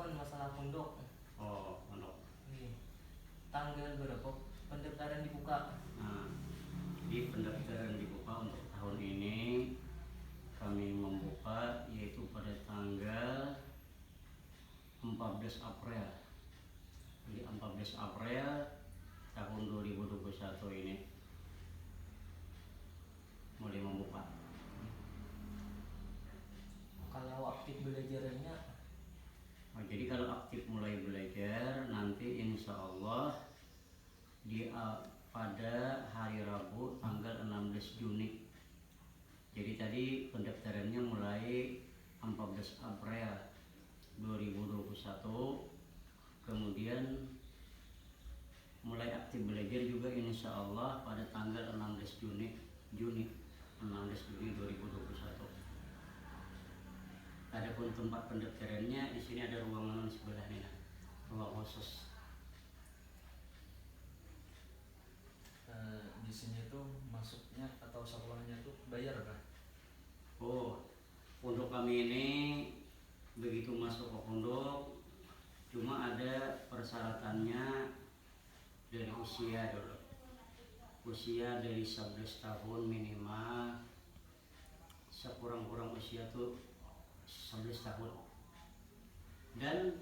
kan masalah pondok. Oh, pondok. Iya. Tanggal berapa pendaftaran dibuka? Nah, jadi pendaftaran dibuka untuk tahun ini kami membuka yaitu pada tanggal 14 April. Jadi 14 April tahun 2021 ini mulai membuka. Kalau aktif belajarnya, Jadi kalau aktif mulai belajar nanti insya Allah pada hari Rabu tanggal 16 Juni. Jadi tadi pendaftarannya mulai 14 April 2021, kemudian mulai aktif belajar juga insya Allah pada tanggal 16 Juni 2021. Adapun tempat pendaftarannya di sini ada ruangan sebelah ini, ruang khusus. Di sini tuh masuknya atau sekolahnya tuh bayar kah? Oh, untuk kami ini begitu masuk ke pondok cuma ada persyaratannya dari usia dulu. Usia dari 11 tahun minimal, sekurang-kurang usia tuh 11 tahun, dan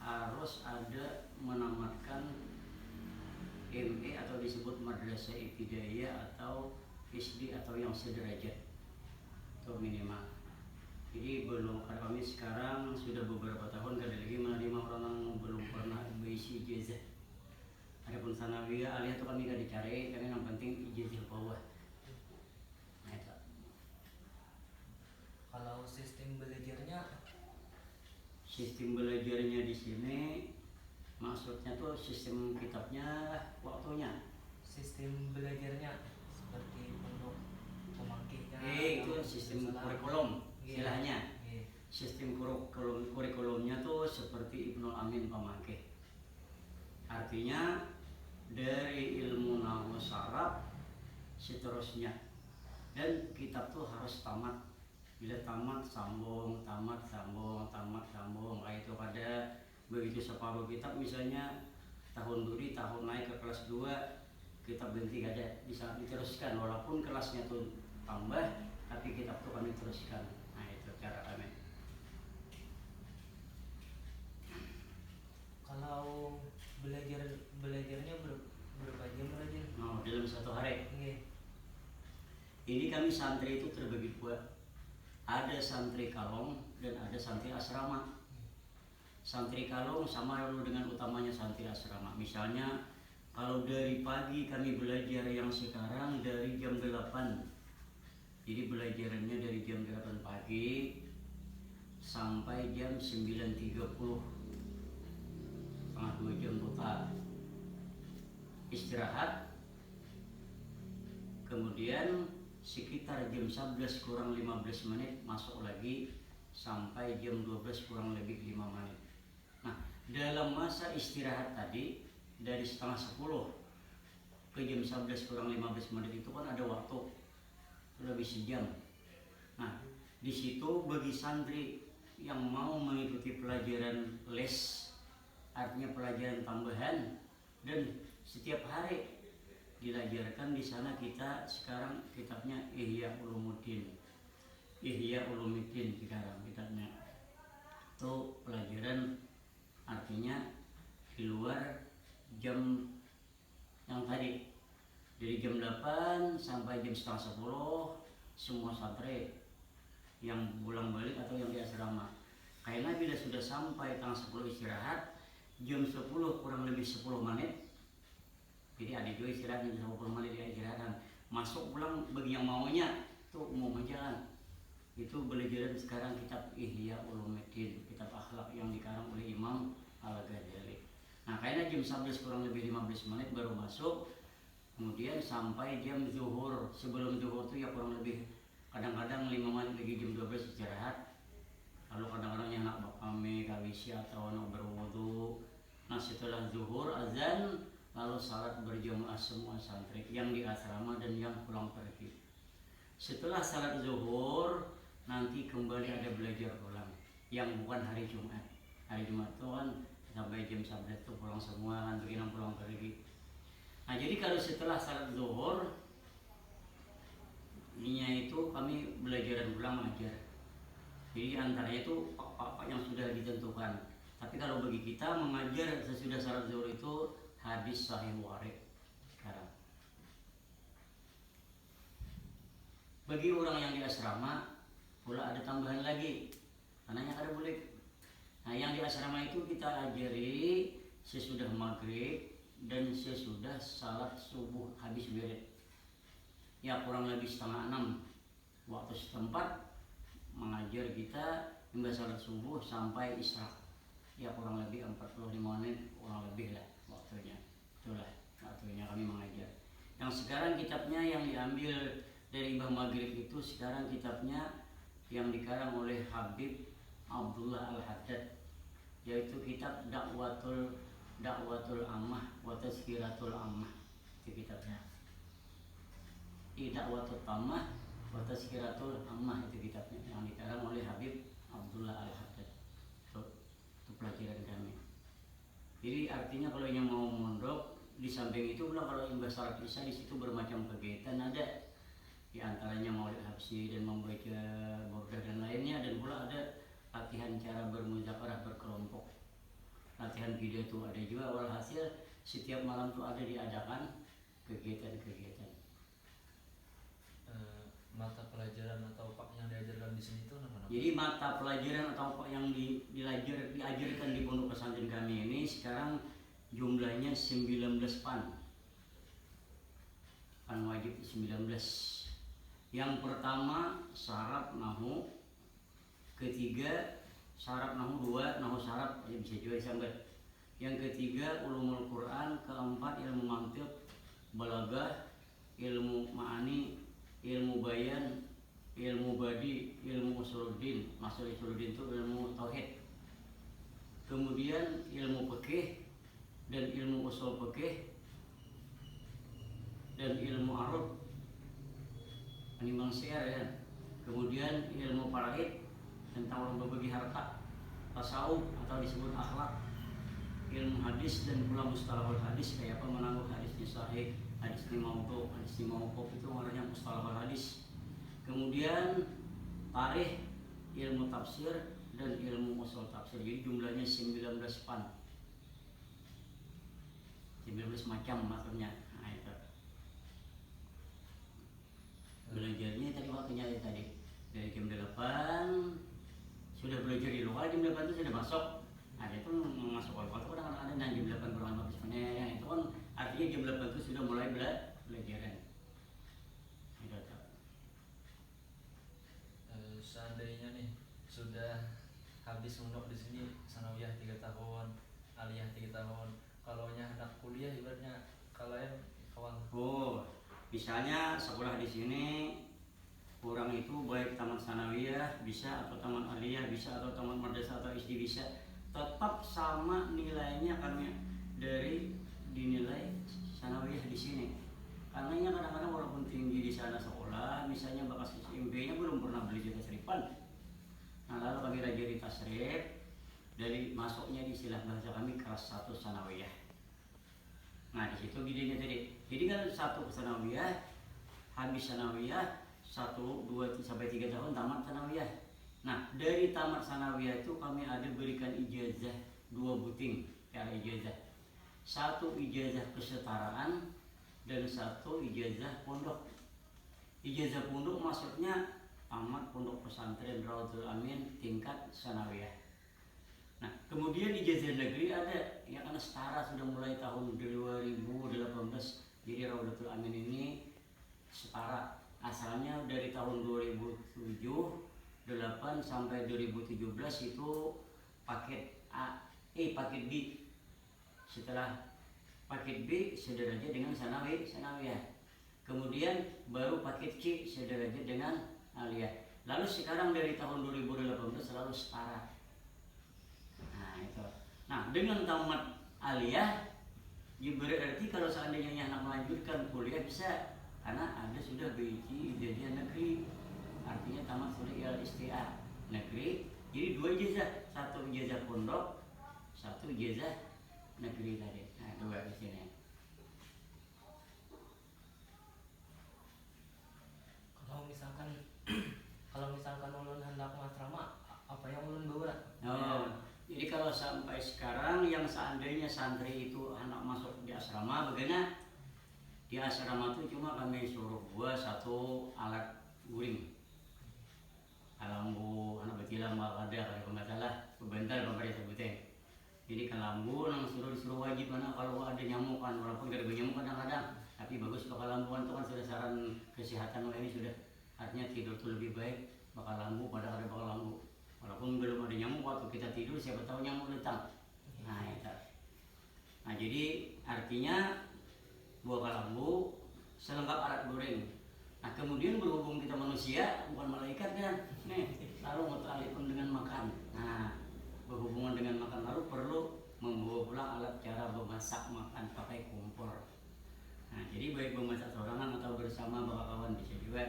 harus ada menamatkan ME atau disebut madrasah ibtidaiyah atau SD atau yang sederajat itu minimal. Jadi belum, kami sekarang sudah beberapa tahun kada lagi menerima orang yang belum pernah berisi ijazah. Adapun sanawiyah aliyah itu kami gak dicari, karena yang penting ijazah bawah. Nah, itu. kalau sistem belajarnya, Sistem belajarnya di sini maksudnya tuh sistem kitabnya, waktunya. sistem belajarnya seperti pondok pemangkihnya. Itu sistem kurikulum istilahnya. Iya. Sistem kurikulumnya tuh seperti Ibnu Amin Pamangkih. Artinya dari ilmu nahwu saraf seterusnya, dan kitab tuh harus tamat. Bila tamat sambung, tamat sambung, tamat sambung. Nah, itu pada begitu separuh kitab misalnya tahun duri tahun naik ke kelas 2 kitab berhenti gak ada, bisa diteruskan walaupun kelasnya tuh tambah tapi kitab tuh kami teruskan. Nah, itu cara kami. Kalau belajarnya berapa jam belajar? Nah, dalam satu hari Iya. ini kami santri itu terbagi dua. Ada santri kalong dan ada santri asrama. Santri kalong sama dengan utamanya santri asrama. Misalnya kalau dari pagi kami belajar yang sekarang dari jam 8. Jadi belajarannya dari jam 8 pagi sampai jam 9.30. Setengah 2 jam total. Istirahat. Kemudian sekitar jam 11 kurang 15 menit masuk lagi sampai jam 12 kurang lebih 5 menit. Nah, dalam masa istirahat tadi dari setengah 10 ke jam 11 kurang 15 menit itu kan ada waktu lebih sejam. Nah, di situ bagi santri yang mau mengikuti pelajaran les, artinya pelajaran tambahan, dan setiap hari diajarkan di sana, kita sekarang kitabnya Ihya Ulumuddin. Ihya Ulumuddin sekarang kitabnya. Itu pelajaran artinya di luar jam yang tadi. Dari jam 8 sampai jam setengah 10 semua santri yang pulang balik atau yang di asrama. Karena bila sudah sampai tanggal 10 istirahat, jam 10 kurang lebih 10 menit. Jadi ada juga istirahat jam 10 menit dia istirahat. Masuk pulang bagi yang maunya itu umum aja. Itu belajar sekarang kitab Ihya Ulumuddin, kitab akhlak yang dikarang oleh Imam Al-Ghazali. Nah, karena jam 11 kurang lebih 15 menit baru masuk. Kemudian sampai jam zuhur. Sebelum zuhur itu ya kurang lebih kadang-kadang 5 menit lagi jam 12 istirahat. Lalu kadang-kadang yang nak bakame, kawisi atau nak berwudu. Nah, setelah zuhur azan, lalu salat berjamaah semua santri yang di asrama dan yang pulang pergi. Setelah salat zuhur nanti kembali ada belajar ulang yang bukan hari Jumat. hari Jumat itu kan sampai jam 11 tuh pulang semua kan, bikinan pulang pergi. Nah jadi kalau setelah salat zuhur ininya itu kami belajar dan pulang mengajar. Jadi antaranya itu pak yang sudah ditentukan. Tapi kalau bagi kita mengajar sesudah salat zuhur itu hadis sahih Bukhari sekarang. Bagi orang yang di asrama pula ada tambahan lagi, karena ada boleh. Nah yang di asrama itu kita ajari sesudah maghrib dan sesudah salat subuh habis wirid. Ya kurang lebih setengah 6 waktu setempat mengajar kita hingga salat subuh sampai isya. Ya kurang lebih 45 menit kurang lebih lah waktunya. Itulah waktunya kami mengajar. Yang sekarang kitabnya yang diambil dari Mbah Maghrib itu sekarang kitabnya yang dikarang oleh Habib Abdullah Al-Haddad, yaitu kitab Dakwatul Ammah wa Tazkiratul Ammah. Itu kitabnya. Dakwatul Ammah wa Tazkiratul Ammah itu kitabnya yang dikarang oleh Habib Abdullah Al-Haddad. Itu pelajaran kami. Jadi artinya kalau yang mau mondok di samping itu pula kalau imbas salat isya di situ bermacam kegiatan ada. Di antaranya maulid habsi dan membaca burdah dan lainnya, dan pula ada latihan cara bermuzakarah berkelompok, latihan pidato ada juga. Walhasil setiap malam tuh ada diadakan kegiatan-kegiatan. Mata pelajaran atau pak yang diajarkan di sini itu apa? Jadi mata pelajaran atau pak yang diajarkan di pondok pesantren kami ini sekarang jumlahnya 19 pan wajib 19. Yang pertama syarat nahu, ketiga syarat nahu 2, nahu syarat bisa juga disambat. Yang ketiga ulumul Quran, keempat ilmu mantiq, balaghah, ilmu ma'ani, ilmu bayan, ilmu badi, ilmu usuluddin. Maksud usuluddin itu ilmu tauhid. Kemudian ilmu fikih dan ilmu usul fikih dan ilmu arud, penimbang syair ya. Kemudian ilmu faraid tentang orang berbagi harta, tasawuf atau disebut akhlak, ilmu hadis dan pula mustalahul hadis kayak apa menangguh hadisnya sahih, hadisnya maudhu, hadisnya mauquf, itu namanya mustalahul hadis. Kemudian tarikh, ilmu tafsir dan ilmu usul tafsir. Jadi jumlahnya 19 pan. 19 macam maksudnya. Nah itu. Belajarnya tadi waktunya tadi dari jam 8 sudah belajar di luar, jam 8 itu sudah masuk. Ada itu masuk waktu kadang-kadang ada jam 8 kurang 15 menit. Itu kan artinya jam 8 itu sudah mulai belajaran. Seandainya nih sudah habis mondok di sini sanawiyah 3 tahun, aliyah 3 tahun, kalau anak kuliah ibaratnya kalian kawan. Oh, misalnya sekolah di sini kurang itu baik tamat sanawiyah bisa atau tamat aliyah bisa atau tamat madrasah atau SD bisa, tetap sama nilainya kami dari dinilai sanawiyah di sini. Karena kadang-kadang walaupun tinggi di sana sekolah, misalnya bakas SMP-nya belum pernah beli jasa seripan. Nah lalu kami rajari tasrif dari masuknya di istilah bahasa kami kelas 1 sanawiyah. Nah di situ giginya tadi. Jadi kan 1 sanawiyah, habis sanawiyah 1, 2 sampai 3 tahun tamat sanawiyah. Nah dari tamat sanawiyah itu kami ada berikan ijazah 2 buting cara ijazah. 1 ijazah kesetaraan dan 1 ijazah pondok. Ijazah pondok maksudnya tamat pondok pesantren Raudhul Amin tingkat sanawiyah. Nah kemudian ijazah negeri ada yang karena setara sudah mulai tahun 2018. Jadi Raudhul Amin ini setara. Asalnya dari tahun 2007, 8 sampai 2017 itu paket A, paket B. Setelah paket B sederajat dengan sanawiyah. Kemudian baru paket C sederajat dengan aliyah. Lalu sekarang dari tahun 2018 selalu setara. Nah itu. Nah dengan tamat aliyah, berarti kalau seandainya anak melanjutkan kuliah bisa, karena ada sudah biji ijazah negeri, artinya tamat sudah ILSTA negeri. Jadi 2 ijazah, 1 ijazah pondok, satu ijazah negeri tadi. Nah, dua di sini. Kalau misalkan kalau misalkan ulun hendak masrama, apa yang ulun bawa? Oh, jadi kalau sampai sekarang yang seandainya santri itu anak masuk di asrama, bagaimana? Di asrama itu cuma kami suruh buat satu alat guring. Kalambu, anak betilang ada kalau nggak salah, kebentar bapak sebutin. Jadi kalambu nang suruh wajib mana kalau ada nyamuk kan, walaupun gak ada nyamuk kadang-kadang, tapi bagus bakal lambuan itu kan sudah saran kesehatan ini sudah, artinya tidur tuh lebih baik bakal lambu pada ada bakal lambu. Walaupun belum ada nyamuk waktu kita tidur siapa tahu nyamuk datang. Nah itu. Nah jadi artinya buah kalambu selengkap alat goreng. Nah kemudian berhubung kita manusia bukan malaikat kan, nih lalu muta'alliqun dengan makan. Nah berhubungan dengan makan lalu perlu membawa pulang alat cara memasak makan pakai kompor. Nah jadi baik memasak sorangan atau bersama kawan bisa juga.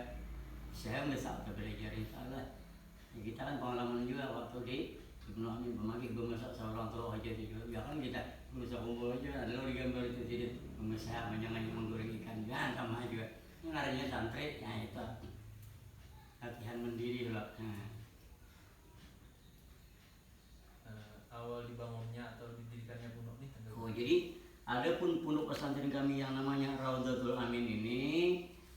Saya masak atau belajar insyaallah. Ya, kita kan pengalaman juga waktu di Ibnu Amin memakai memasak seorang tua aja juga. Ya kan kita berusaha kumpul aja. Lalu digambar itu jadi memasak jangan menggoreng ikan jangan sama juga. Ini ngarannya santri, ya itu latihan mendiri loh. Nah. Awal dibangunnya atau didirikannya pondok ini tanggal. Oh jadi ada pun pondok pesantren kami yang namanya Raudhatul Amin ini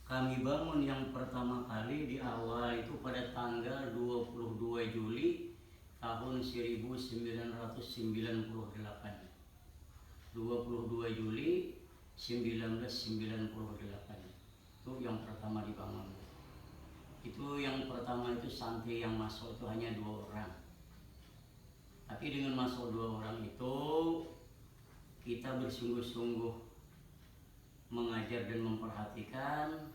kami bangun yang pertama kali di awal itu pada tanggal 22 Juli tahun 1998. 22 Juli 1998 itu yang pertama dibangun. Itu yang pertama itu santri yang masuk itu hanya 2 orang. Tapi dengan masuk 2 orang itu kita bersungguh-sungguh mengajar dan memperhatikan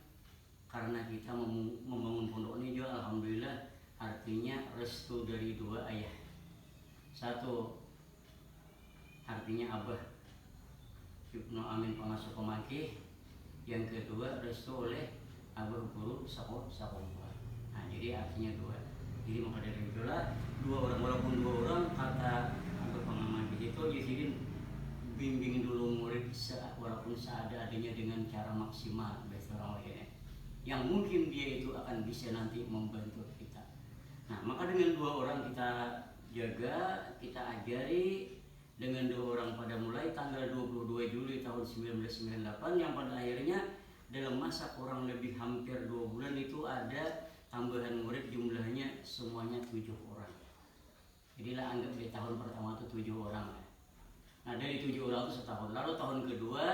karena kita membangun pondok ini juga alhamdulillah artinya restu dari 2 ayah. Satu artinya abah Ibnu Amin pengasuh pemaki, yang kedua restu oleh abah guru sakompa. Nah jadi artinya 2. Jadi maka dari itulah 2 orang walaupun 2 orang kata abah pengamat itu jadi bimbing dulu murid walaupun seadanya dengan cara maksimal bagi orang lainnya yang mungkin dia itu akan bisa nanti membantu kita. Nah maka dengan 2 orang kita jaga, kita ajari dengan 2 orang pada mulai tanggal 22 Juli tahun 1998 yang pada akhirnya dalam masa kurang lebih hampir 2 bulan itu ada tambahan murid jumlahnya semuanya 7 orang. Jadilah anggap di tahun pertama itu 7 orang. Nah dari 7 orang itu setahun. Lalu tahun kedua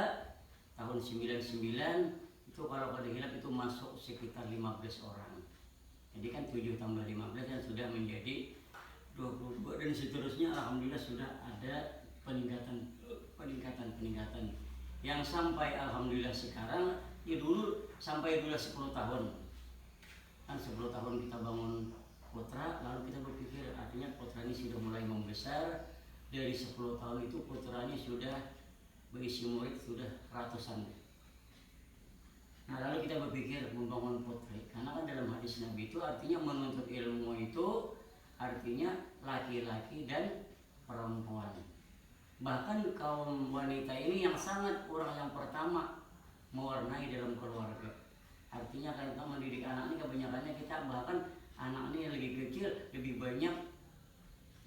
tahun 99 itu kalau pada hilap itu masuk sekitar 15 orang. Jadi kan 7 tambah 15 dan sudah menjadi 22 dan seterusnya alhamdulillah sudah ada peningkatan yang sampai alhamdulillah sekarang ya dulu sampai dulu 10 tahun. Kan 10 tahun kita bangun putra lalu kita berpikir artinya putra ini sudah mulai membesar. Dari 10 tahun itu putranya sudah berisi murid sudah ratusan. Nah lalu kita berpikir membangun putri karena kan dalam hadis Nabi itu artinya menuntut ilmu itu artinya laki-laki dan perempuan. Bahkan kaum wanita ini yang sangat orang yang pertama mewarnai dalam keluarga. Artinya kalau kita mendidik anak ini kebanyakannya kita bahkan anak ini yang lebih kecil lebih banyak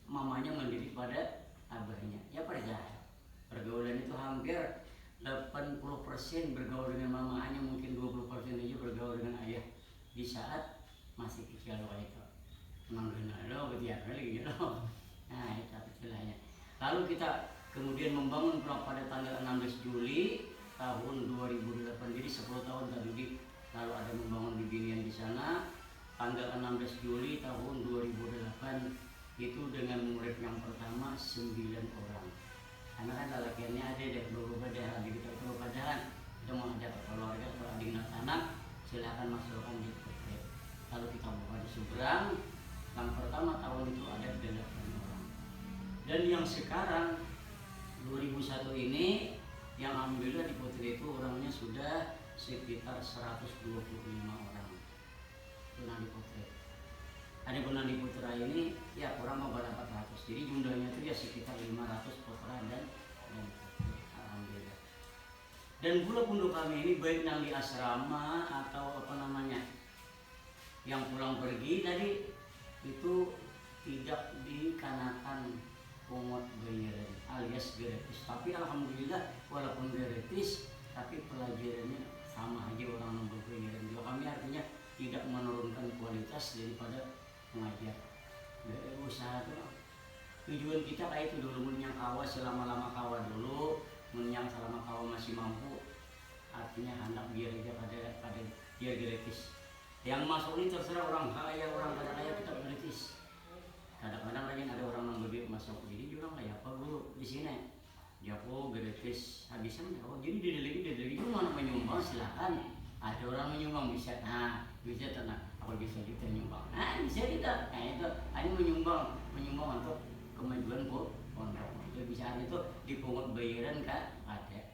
mamanya mendidik pada abahnya. Ya percaya pergaulan itu hampir 80% bergaul dengan mamanya, mungkin 20% aja bergaul dengan ayah di saat masih kecil itu. Mengenal lo ketiak kali gitu. Nah itu istilahnya. Lalu kita kemudian membangun pada tanggal 16 Juli tahun 2008. Jadi 10 tahun tadi lalu ada membangun bimbingan di sana. Tanggal 16 Juli tahun 2008 itu dengan murid yang pertama 9 orang. Karena kan lelakiannya ada beberapa daerah di kita padahal kita mau ada keluarga atau adik anak silakan masukkan di PT. Lalu kita buka di seberang. Yang pertama tahun itu ada 8 orang. Dan yang sekarang 2001 ini yang alhamdulillah di Putri itu orangnya sudah sekitar 125 orang. Itu di Putri. Ada pun di Putra ini ya kurang mau 400. Jadi jumlahnya itu ya sekitar 500 putra dan alhamdulillah. Dan pula pondok kami ini baik yang di asrama atau apa namanya yang pulang pergi tadi itu tidak dikenakan pungut bayaran alias gratis. Tapi alhamdulillah walaupun gratis tapi pelajarannya sama aja orang yang berbayaran juga. Kami artinya tidak menurunkan kualitas daripada mengajar. Usaha itu tujuan kita kayak itu dulu, menyang kawa selama-lama kawa dulu, menyang selama kawa masih mampu, artinya hendak biar aja pada biar gratis. Yang masuk ini terserah orang kaya, orang kada kaya kita gratis. Kadang-kadang lagi ada orang yang lebih masuk, jadi juga kayak apa guru di sini, ya kok gratis habisan ya, jadi dari itu mana menyumbang silakan, ada orang menyumbang bisa, bisa tenang, apa bisa kita nyumbang, bisa kita, itu, ini menyumbang untuk kemajuan pondok. Bisa itu dipungut bayaran kan ada.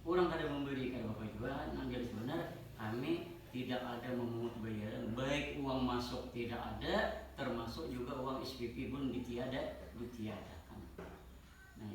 Orang kada memberi kada bapak juga, yang jelas benar kami tidak ada memungut bayaran, baik uang masuk tidak ada, termasuk juga uang SPP pun ditiadakan. Nah,